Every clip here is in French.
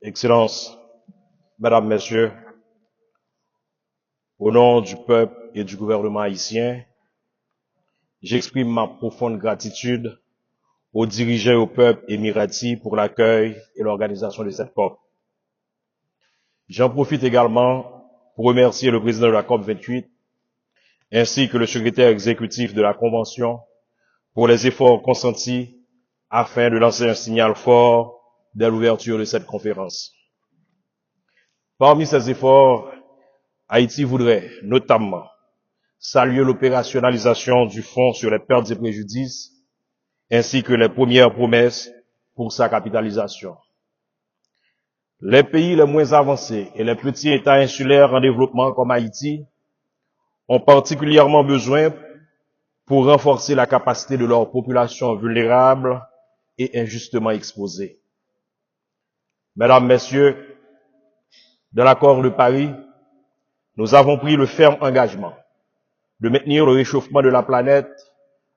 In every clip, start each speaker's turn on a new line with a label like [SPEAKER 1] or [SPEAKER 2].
[SPEAKER 1] Excellences, Mesdames, Messieurs, au nom du peuple et du gouvernement haïtien, j'exprime ma profonde gratitude aux dirigeants et au peuple émirati pour l'accueil et l'organisation de cette COP. J'en profite également pour remercier le président de la COP 28 ainsi que le secrétaire exécutif de la Convention pour les efforts consentis afin de lancer un signal fort dès l'ouverture de cette conférence. Parmi ces efforts, Haïti voudrait notamment saluer l'opérationnalisation du Fonds sur les pertes et préjudices ainsi que les premières promesses pour sa capitalisation. Les pays les moins avancés et les petits États insulaires en développement comme Haïti ont particulièrement besoin pour renforcer la capacité de leurs populations vulnérables et injustement exposées. Mesdames, Messieurs, dans l'accord de Paris, nous avons pris le ferme engagement de maintenir le réchauffement de la planète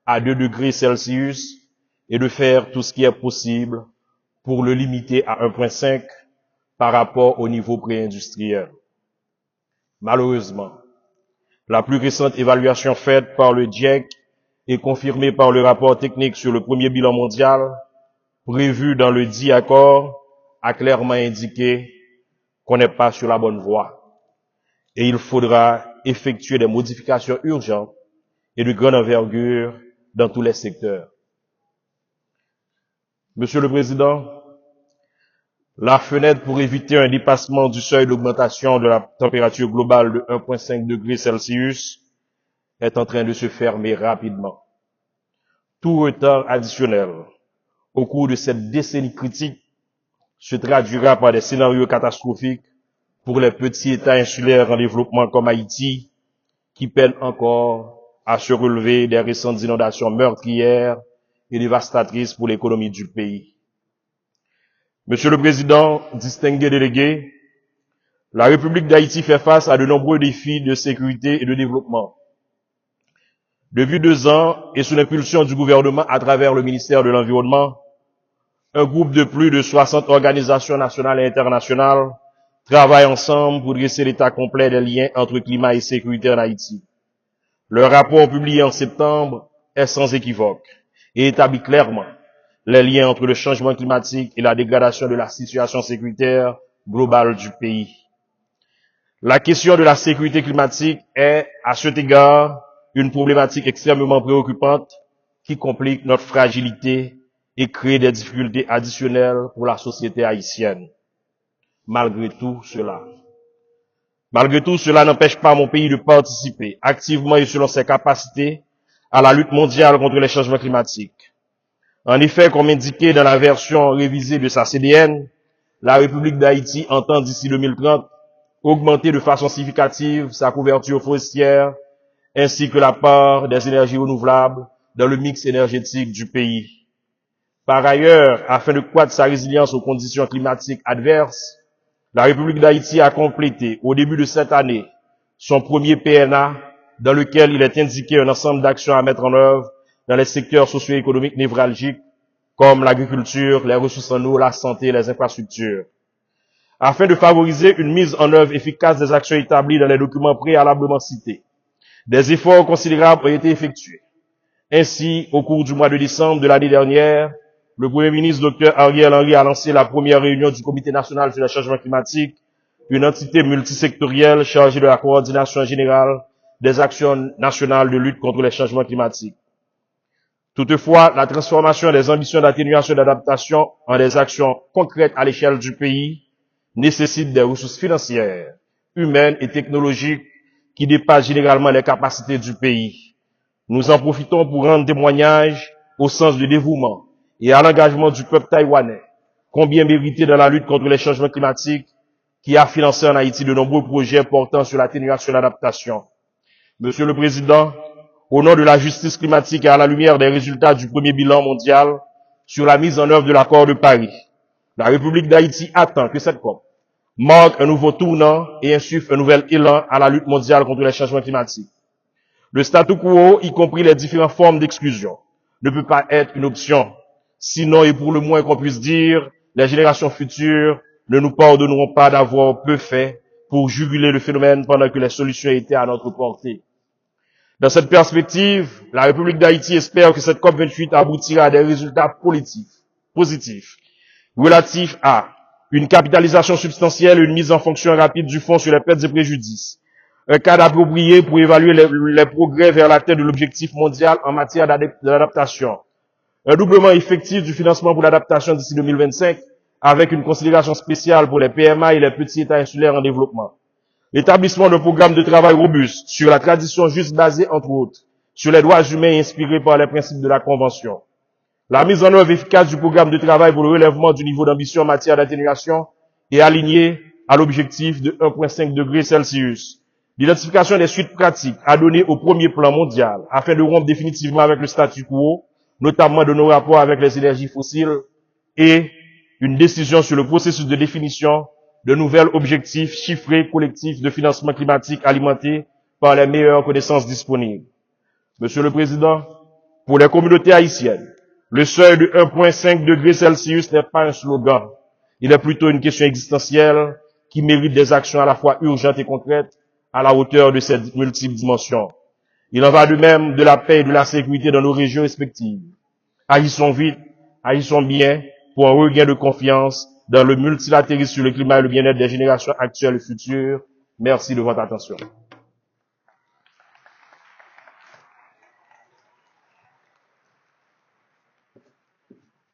[SPEAKER 1] à 2 degrés Celsius et de faire tout ce qui est possible pour le limiter à 1,5 par rapport au niveau pré-industriel. Malheureusement, la plus récente évaluation faite par le GIEC et confirmée par le rapport technique sur le premier bilan mondial, prévu dans le dit accord, a clairement indiqué qu'on n'est pas sur la bonne voie. Et il faudra effectuer des modifications urgentes et de grande envergure dans tous les secteurs. Monsieur le Président, la fenêtre pour éviter un dépassement du seuil d'augmentation de la température globale de 1,5 degrés Celsius est en train de se fermer rapidement. Tout retard additionnel au cours de cette décennie critique se traduira par des scénarios catastrophiques pour les petits États insulaires en développement comme Haïti, qui peinent encore à se relever des récentes inondations meurtrières et dévastatrices pour l'économie du pays. Monsieur le Président, distingués délégués, la République d'Haïti fait face à de nombreux défis de sécurité et de développement. Depuis 2 ans, et sous l'impulsion du gouvernement à travers le ministère de l'Environnement, un groupe de plus de 60 organisations nationales et internationales travaillent ensemble pour dresser l'état complet des liens entre climat et sécurité en Haïti. Le rapport publié en septembre est sans équivoque et établit clairement les liens entre le changement climatique et la dégradation de la situation sécuritaire globale du pays. La question de la sécurité climatique est, à cet égard, une problématique extrêmement préoccupante qui complique notre fragilité et crée des difficultés additionnelles pour la société haïtienne. Malgré tout cela n'empêche pas mon pays de participer activement et selon ses capacités à la lutte mondiale contre les changements climatiques. En effet, comme indiqué dans la version révisée de sa CDN, la République d'Haïti entend d'ici 2030 augmenter de façon significative sa couverture forestière ainsi que la part des énergies renouvelables dans le mix énergétique du pays. Par ailleurs, afin de croître sa résilience aux conditions climatiques adverses, la République d'Haïti a complété au début de cette année son premier PNA dans lequel il est indiqué un ensemble d'actions à mettre en œuvre dans les secteurs socio-économiques névralgiques comme l'agriculture, les ressources en eau, la santé et les infrastructures. Afin de favoriser une mise en œuvre efficace des actions établies dans les documents préalablement cités, des efforts considérables ont été effectués. Ainsi, au cours du mois de décembre de l'année dernière, le Premier ministre Dr Ariel Henry a lancé la première réunion du Comité national sur le changement climatique, une entité multisectorielle chargée de la coordination générale des actions nationales de lutte contre les changements climatiques. Toutefois, la transformation des ambitions d'atténuation et d'adaptation en des actions concrètes à l'échelle du pays nécessite des ressources financières, humaines et technologiques qui dépassent généralement les capacités du pays. Nous en profitons pour rendre témoignage au sens du dévouement et à l'engagement du peuple taïwanais, combien mérité dans la lutte contre les changements climatiques, qui a financé en Haïti de nombreux projets portant sur l'atténuation et l'adaptation. Monsieur le Président, au nom de la justice climatique et à la lumière des résultats du premier bilan mondial sur la mise en œuvre de l'accord de Paris, la République d'Haïti attend que cette COP marque un nouveau tournant et insuffle un nouvel élan à la lutte mondiale contre les changements climatiques. Le statu quo, y compris les différentes formes d'exclusion, ne peut pas être une option. Sinon, et pour le moins qu'on puisse dire, les générations futures Ne nous pardonnerons pas d'avoir peu fait pour juguler le phénomène pendant que les solutions étaient à notre portée. Dans cette perspective, la République d'Haïti espère que cette COP28 aboutira à des résultats positifs relatifs à une capitalisation substantielle et une mise en fonction rapide du fonds sur les pertes et préjudices, un cadre approprié pour évaluer les progrès vers l'atteinte de l'objectif mondial en matière d'adaptation, un doublement effectif du financement pour l'adaptation d'ici 2025 avec une considération spéciale pour les PMA et les petits États insulaires en développement, l'établissement d'un programme de travail robuste sur la tradition juste basée, entre autres, sur les droits humains et inspiré par les principes de la Convention, la mise en œuvre efficace du programme de travail pour le relèvement du niveau d'ambition en matière d'atténuation et aligné à l'objectif de 1,5 degrés Celsius. L'identification des suites pratiques à donner au premier plan mondial afin de rompre définitivement avec le statu quo, notamment de nos rapports avec les énergies fossiles, et une décision sur le processus de définition de nouveaux objectifs chiffrés collectifs de financement climatique alimentés par les meilleures connaissances disponibles. Monsieur le Président, pour les communautés haïtiennes, le seuil de 1,5 degrés Celsius n'est pas un slogan. Il est plutôt une question existentielle qui mérite des actions à la fois urgentes et concrètes à la hauteur de ces multiples dimensions. Il en va de même de la paix et de la sécurité dans nos régions respectives. Agissons vite, agissons bien pour un regain de confiance dans le multilatéralisme sur le climat et le bien-être des générations actuelles et futures. Merci de votre attention.